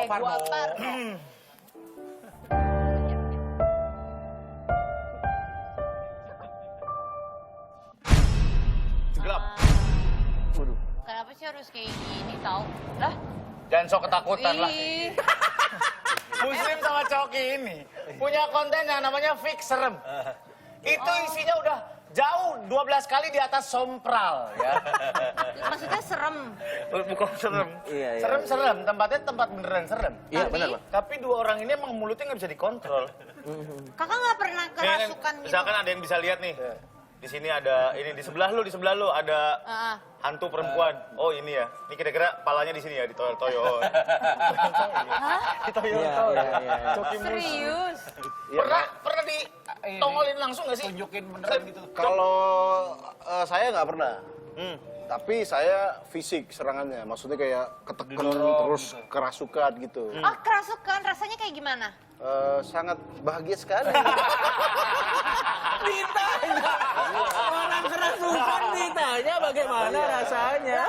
gua par. Gelap. Kenapa sih harus kayak gini tau? Lah, Jangan sok ketakutan lah. ih. Muslim sama Coki ini punya konten yang namanya Fix Serem. Itu isinya udah jauh 12 kali di atas sompral ya. Maksudnya serem. Bukan serem. Iya, iya. Serem-serem, tempatnya tempat beneran serem. Iya, Tapi- benar, Pak. Tapi dua orang ini emang mulutnya nggak bisa dikontrol. Kakak nggak pernah kerasukan gitu? Misalkan ada yang bisa lihat nih. Di sini ada ini di sebelah lu ada Ah, hantu perempuan. Oh ini ya. Ini kira-kira palanya di sini ya di toyo-toyo. Coki Muslim. serius? Pernah ditongolin langsung nggak sih? Tunjukin beneran gitu. Kalau saya nggak pernah. Tapi saya fisik serangannya, maksudnya kayak ketekan terus kerasukan gitu. Oh, kerasukan. Rasanya kayak gimana? Sangat bahagia sekali. Ditanya, orang kerasukan ditanya bagaimana rasanya.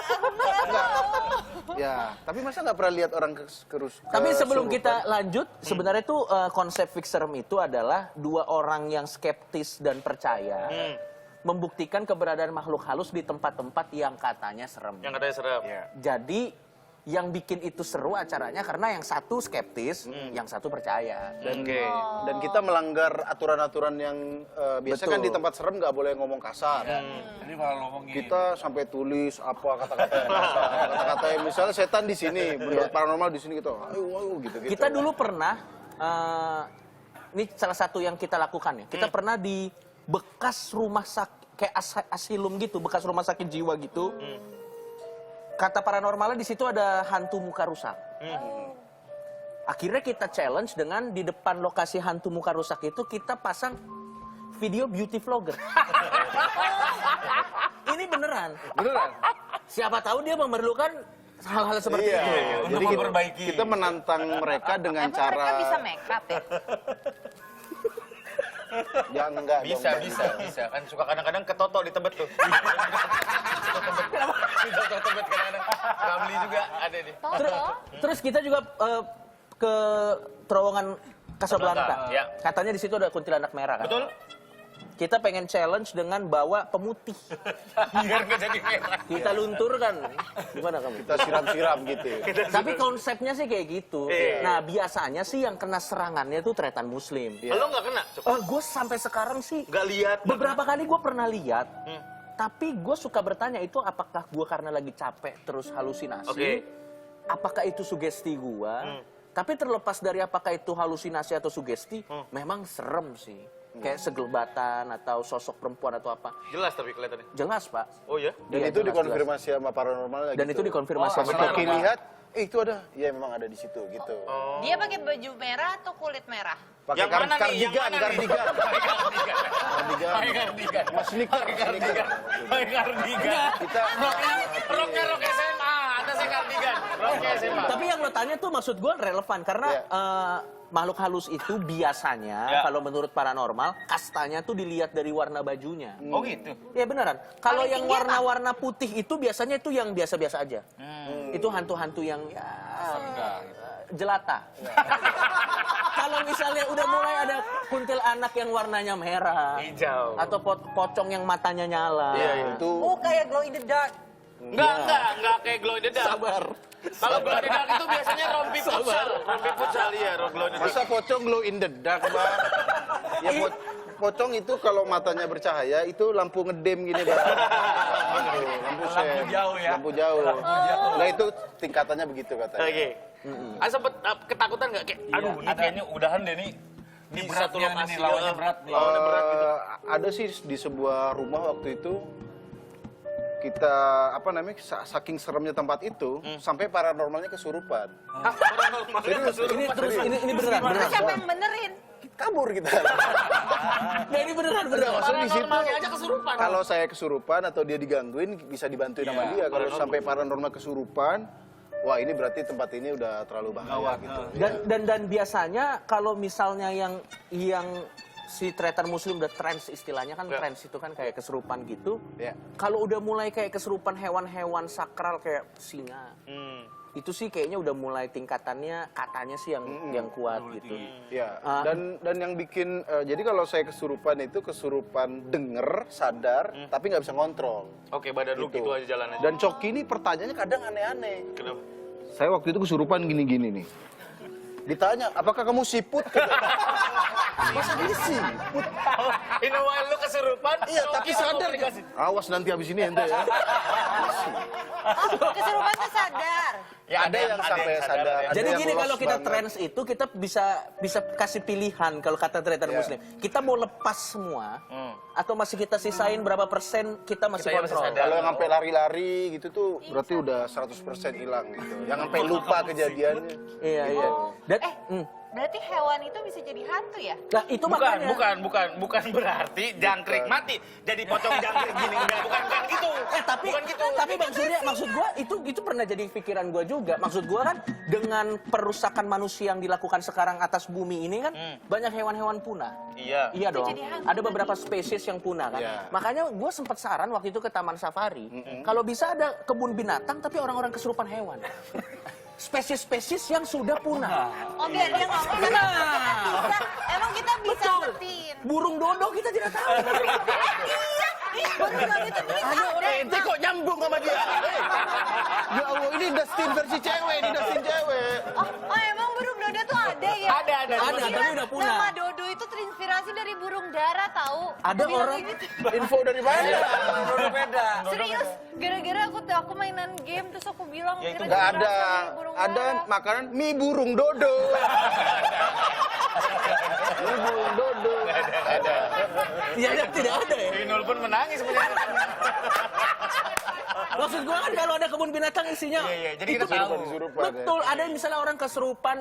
Ya, tapi masa nggak pernah lihat orang kerasukan? Tapi sebelum kita lanjut, sebenarnya tuh konsep Fix Serem itu adalah dua orang yang skeptis dan percaya membuktikan keberadaan makhluk halus di tempat-tempat yang katanya serem. Yang katanya serem. Jadi yang bikin itu seru acaranya karena yang satu skeptis, yang satu percaya. Dan kita melanggar aturan-aturan yang biasanya kan Betul. di tempat serem nggak boleh ngomong kasar. Jadi malah ngomongin. Kita sampai tulis apa kata-kata yang kasar. Kata-kata yang misalnya setan di sini, menurut paranormal di sini gitu. Ayo gitu. Kita dulu pernah, ini salah satu yang kita lakukan ya. Kita pernah di bekas rumah sakit, kayak asilum gitu, bekas rumah sakit jiwa gitu. Kata paranormalnya di situ ada hantu muka rusak. Akhirnya kita challenge dengan di depan lokasi hantu muka rusak itu kita pasang video beauty vlogger. Ini beneran. Beneran? Siapa tahu dia memerlukan hal-hal seperti Iya. itu. Jadi kita menantang mereka dengan Emang cara mereka bisa make up ya? ya enggak Bisa, dong. bisa. Kan suka kadang-kadang ketoto di Tebet tuh. Ketoto Tebet kadang-kadang. Ramli juga ada nih. Terus kita juga ke terowongan Casablanca. Ya. Katanya di situ ada kuntilanak merah kan. Betul? Kita pengen challenge dengan bawa pemutih. Biar nggak jadi merah. Kita lunturkan. Gimana kamu? Kita siram-siram gitu. Tapi konsepnya sih kayak gitu. Iya. Nah biasanya sih yang kena serangannya tuh tretan muslim. Lo nggak kena? Gue sampai sekarang sih Nggak lihat? beberapa kali gue pernah lihat. Tapi gue suka bertanya itu apakah gue karena lagi capek terus halusinasi? Oke. Apakah itu sugesti gue? Tapi terlepas dari apakah itu halusinasi atau sugesti, memang serem sih. Kayak segelbatan atau sosok perempuan atau apa. Jelas tapi kelihatannya. Jelas pak. Oh ya? Dan Iya, itu jelas, dikonfirmasi sama paranormal Dan itu dikonfirmasi Pas sama Coki paranormal. lihat, itu ada. Ya memang ada di situ gitu. Dia pakai baju merah atau kulit merah? Pakai Yang mana nih? Yang kardigan, mana nih? kardigan. Pakai kardigan. Mas sneaker, sneaker. Pakai kardigan. Kita Rok SMA. Ada sih kardigan. Rok SMA. Tapi yang lo tanya tuh maksud gue relevan karena makhluk halus itu biasanya kalau menurut paranormal kastanya tuh dilihat dari warna bajunya. Oh gitu? Ya beneran. Kalau Paling yang tinggi apa? warna-warna putih itu biasanya itu yang biasa-biasa aja. Itu hantu-hantu yang ya, jelata. Kalau misalnya udah mulai ada kuntil anak yang warnanya merah, Hijau. atau pocong yang matanya nyala. itu Oh, kayak glow in the dark. Enggak kayak glow in the dark. Sabar. Kalau glow in the dark itu biasanya rompi futsal. Rompi futsal iya, glow in the dark. masa pocong glow in the dark, Mbak? Ya pocong itu kalau matanya bercahaya itu lampu ngedem gini, Mbak. Lampu sen. jauh ya? Lampu jauh. Nah itu tingkatannya begitu katanya. Oke. Sempet ketakutan nggak kayak, aduh ini kayaknya udahan deh nih. Di satu beratnya lokasi nih, lawannya berat nih. Lawannya berat gitu. Ada sih di sebuah rumah waktu itu kita apa namanya saking seremnya tempat itu sampai paranormalnya kesurupan. Ini terus ini beneran, beneran. Siapa yang benerin? Kabur kita. Nah, ini beneran, beneran. Maksudnya di situ Paranormalnya aja kesurupan. kalau saya kesurupan atau dia digangguin bisa dibantuin sama dia. Kalau sampai paranormal kesurupan, wah ini berarti tempat ini udah terlalu bahaya gitu. Dan biasanya kalau misalnya yang si tretan muslim udah trans istilahnya kan trans itu kan kayak kesurupan gitu. Ya. Kalau udah mulai kayak kesurupan hewan-hewan sakral kayak singa, itu sih kayaknya udah mulai tingkatannya katanya sih yang kuat gitu. Ya, dan yang bikin jadi kalau saya kesurupan itu kesurupan denger, sadar, tapi nggak bisa ngontrol. Oke, badan lu gitu aja jalannya. Dan Coki ini pertanyaannya kadang aneh-aneh. Kenapa? Saya waktu itu kesurupan gini-gini nih. Ditanya, apakah kamu siput? Masa dia siput? In a while lu kesurupan, Iya, tapi sadar. Awas nanti habis ini ente ya. Kesurupan tuh sadar. Ya Ada yang sampai sadar. ada Jadi yang gini, lost kalau kita banget. trans itu kita bisa kasih pilihan kalau kata trader Iya. muslim. Kita mau lepas semua atau masih kita sisain berapa persen kita masih Kita yang masih kontrol. sadar. Kalau yang sampai lari-lari gitu tuh berarti udah 100% hilang gitu. Yang sampai lupa kejadiannya. Iya, iya. Dan Berarti hewan itu bisa jadi hantu ya? nah itu makanya Bukan berarti jangkrik mati. Jadi pocong jangkrik gini enggak, bukan gitu. bukan gitu. Tapi Bang Surya, maksud gua itu pernah jadi pikiran gua juga. Maksud gua kan dengan perusakan manusia yang dilakukan sekarang atas bumi ini kan banyak hewan-hewan punah. Iya. Iya dong. jadi hantu Ada beberapa spesies yang punah kan. Iya. Makanya gua sempat saran waktu itu ke Taman Safari, kalau bisa ada kebun binatang tapi orang-orang kesurupan hewan. Spesies-spesies yang sudah punah. Oh biar dia ngomong kan bisa. Emang kita bisa ngertiin. Burung dodo kita tidak tahu. Iya, burung dodo itu Ada orang ente kok nyambung sama dia. Ya Allah, ini Dustin versi cewek, ini Dustin cewek. Oh emang burung dodo tuh ada ya? Ada. Ada, tapi udah punah. Nama dodo itu terinspirasi dari burung dara tahu. Ada Aku bilang orang- gitu. Info dari mana? beda. Serius, gara-gara aku mainan game terus aku bilang Ya, itu kira Nggak ada, terinspirasi dari burung ada dara. makanan mie burung dodo. Mie burung dodo. Iya, tidak ada ya. Inul pun menangis sebenarnya. Maksud gua kan kalau ada kebun binatang isinya. Iya, jadi itu kita tahu. Kesurupan, ya. betul, ada yang misalnya orang kesurupan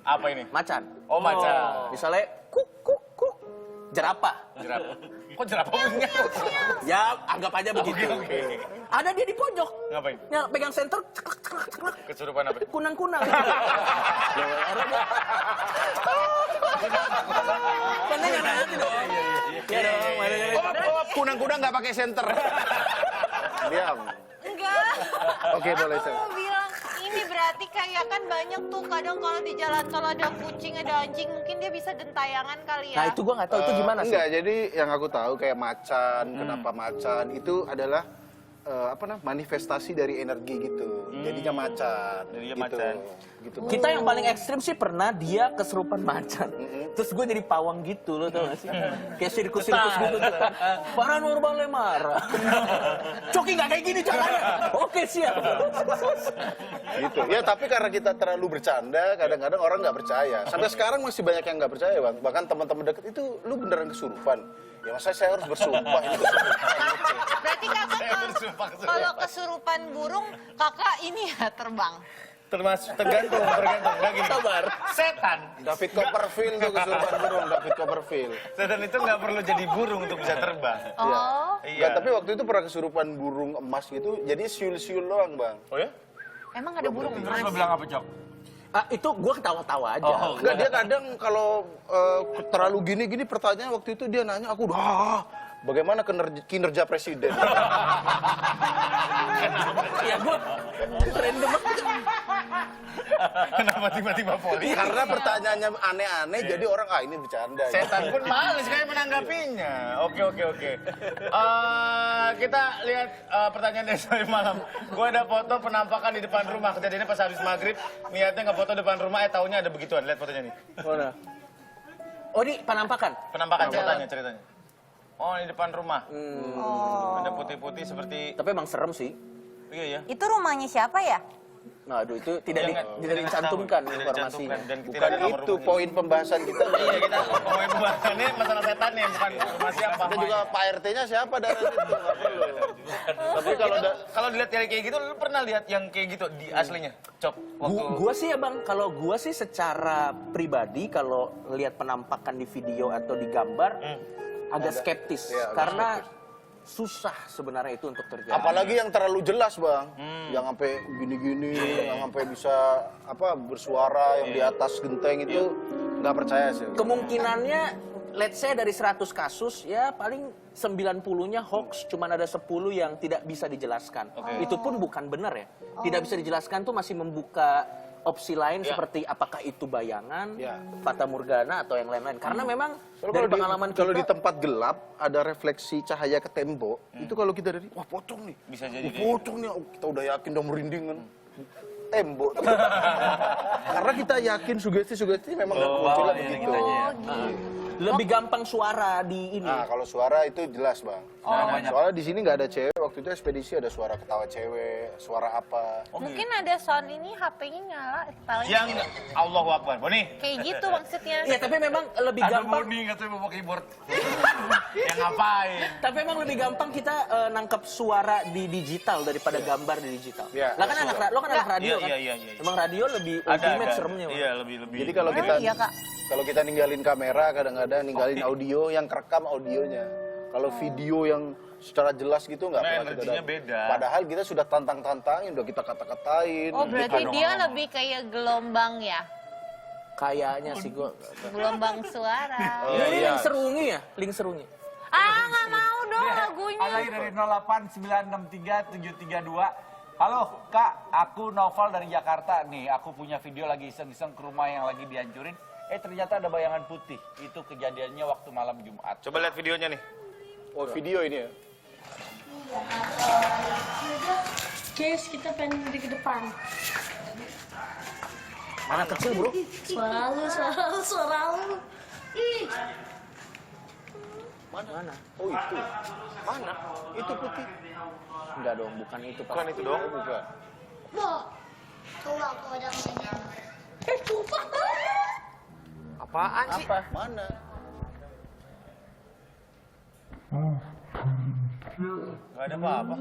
Apa ini? macan. Oh, macan. Misalnya kuk kuk kuk jerapah. Jerapah. Kok jerapah punya? Ya, anggap aja begitu. Oke. Ada dia di pojok. Ngapain? Ya, pegang senter ceklek ceklek ceklek. Kesurupan apa? Kunang-kunang. Mana yang nanti dong? Iya dong, mana yang Oh, kunang-kunang nggak pakai senter. Diam. Enggak. Oke, boleh, Aku Sel. mau bilang ini berarti kayak kan banyak tuh kadang kalau di jalan tol ada kucing, ada anjing, mungkin dia bisa gentayangan kali ya. Nah, itu gua nggak tahu itu gimana sih. Enggak, jadi yang aku tahu kayak macan, kenapa macan itu adalah manifestasi dari energi gitu. Jadinya macan. Jadinya gitu. macan. Gitu. Kita yang paling ekstrim sih pernah dia kesurupan macan. Terus gue jadi pawang gitu, lo tau gak sih? Kayak sirkus-sirkus gitu. Paranormalnya marah. Coki gak kayak gini caranya. Oke, siap. Gitu. Ya tapi karena kita terlalu bercanda, kadang-kadang orang nggak percaya. Sampai sekarang masih banyak yang nggak percaya, Bang. Bahkan teman-teman deket itu, lu beneran kesurupan. Ya masa saya harus bersumpah ini kesurupan. Berarti kakak kalau kesurupan burung, kakak ini ya terbang. Termasuk tergantung. Nggak gini. Sabar. Setan. David Copperfield tuh kesurupan burung, David Copperfield. Setan itu nggak perlu jadi burung untuk bisa terbang. Oh, Nggak, tapi waktu itu pernah kesurupan burung emas gitu, jadi siul-siul doang, Bang. Oh ya? emang ada burung Terus emas? lo bilang apa, Cok? Ah, itu gue ketawa-tawa aja. Enggak, dia kadang kalau terlalu gini-gini pertanyaan waktu itu dia nanya, aku udah bagaimana kinerja presiden? Ya gue random aja. Kenapa tiba-tiba polisi? Karena pertanyaannya aneh-aneh, jadi orang ini bercanda. Setan pun males kayak menanggapinya. Oke. Kita lihat pertanyaan dari sore malam. Gue ada foto penampakan di depan rumah. Kejadiannya pas habis maghrib. Niatnya ngefoto depan rumah, taunya ada begituan. Lihat fotonya nih. Mana? Oh, ini penampakan? Penampakan ceritanya. Oh, di depan rumah. Ada putih-putih seperti... Tapi emang serem sih. Iya ya. Itu rumahnya siapa ya? Nah, aduh, itu tidak Tidak dicantumkan Tidak informasinya. dicantumkan. Dan Bukan tidak ada nomor itu rumahnya. poin pembahasan kita. Iya, kita ngomongin pembahasannya masalah setan nih, bukan rumah siapa. Kita juga Pak RT-nya siapa dari situ, nggak perlu. Tapi Kalau dilihat kayak gitu, lu pernah lihat yang kayak gitu di aslinya? Cok, waktu... Gua sih ya Bang, kalau gua sih secara pribadi kalau lihat penampakan di video atau di gambar agak skeptis Iya, agak karena susah sebenarnya itu untuk terjadi. apalagi yang terlalu jelas, Bang. Yang sampai gini-gini, yang sampai bisa bersuara yang di atas genteng itu nggak percaya sih. Kemungkinannya let's say dari 100 kasus, ya paling 90-nya hoax, cuman ada 10 yang tidak bisa dijelaskan. Itu pun bukan benar ya. Tidak bisa dijelaskan tuh masih membuka opsi lain seperti apakah itu bayangan, fata morgana atau yang lain-lain. Karena memang dari pengalaman kalau di kita, tempat gelap ada refleksi cahaya ke tembok, itu kalau kita dari wah pocong nih. Bisa jadi kayak pocong nih. Oh, kita udah yakin udah merinding kan. Tembok. Karena kita yakin sugesti memang munculnya begitu. lebih gampang suara di ini. Nah, kalau suara itu jelas, Bang. Soalnya di sini nggak ada cewek, waktu itu ekspedisi ada suara ketawa cewek, suara apa. Mungkin ada sound ini HP-nya nyala. paling Yang Allahu Akbar. Boni, Kayak gitu maksudnya. Iya, tapi memang lebih Ada gampang. Boni katanya bawa keyboard. yang ngapain? Tapi emang lebih gampang kita nangkep suara di digital daripada gambar di digital. Iya, Lah kan lo kan anak radio kan? Iya. Emang radio lebih ultimate seremnya. Bang. Iya, lebih. Jadi kalau kita Iya, Kak. kalau kita ninggalin kamera, kadang-kadang ninggalin audio, yang kerekam audionya. Kalau video yang secara jelas gitu nggak Nah, pernah kita energinya dapat. beda. Padahal kita sudah tantang-tantangin, udah kita kata-katain. Oh, berarti dia lebih kayak gelombang ya? Kayaknya sih gua. Gelombang suara. Ini iya. link serungi ya? Link serungi. Ah, nggak mau dong Ada lagunya. lagi dari 08963 732. Halo Kak, aku Noval dari Jakarta nih. Aku punya video lagi iseng-iseng ke rumah yang lagi dihancurin. Ternyata ada bayangan putih. Itu kejadiannya waktu malam Jumat. Coba lihat videonya nih. Oh, video ini ya. Guys, kita pengen di ke depan. Mana kecil, Bro? Suara lu. Ih, Mana? Oh, itu. Mana? Itu putih. Enggak dong, bukan itu, Pak. Bukan itu dong. Bukan. Bo. Coba aku ada mainnya. Coba. Apaan sih? Apa? Mana? Gak ada apa-apa.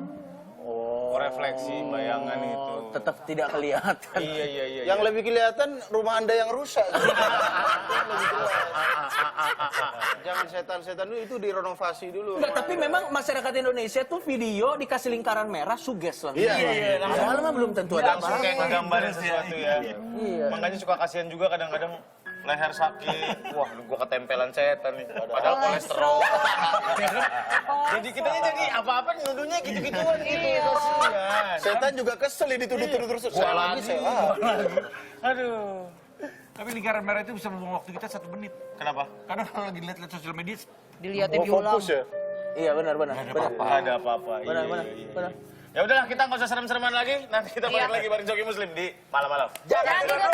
Oh, refleksi bayangan itu. Tetap tidak kelihatan. Iya. Yang lebih kelihatan rumah Anda yang rusak. Jangan setan-setan dulu, itu direnovasi dulu. Enggak, tapi memang masyarakat Indonesia tuh video dikasih lingkaran merah suges langsung. Iya. Padahal mah belum tentu ada Langsung apa. kayak ngegambarin sesuatu ya. Iya. Makanya suka kasihan juga kadang-kadang leher sakit. Wah, gua ketempelan setan nih. Padahal kolesterol. Jadi kita jadi apa-apa nuduhnya gitu-gituan gitu. Kasihan. Setan juga kesel dituduh-tuduh terus. Saya lagi, saya lagi. Aduh. Tapi lingkaran merah itu bisa membuang waktu kita 1 menit. Kenapa? Karena kalau lagi lihat sosial media, Dilihatin Oh, diulang. fokus ya? Iya, benar. Gak ada apa-apa. Benar. Ya udahlah, kita nggak usah serem-sereman lagi. Nanti kita balik lagi bareng Joki Muslim di malam-malam. Jangan dulu.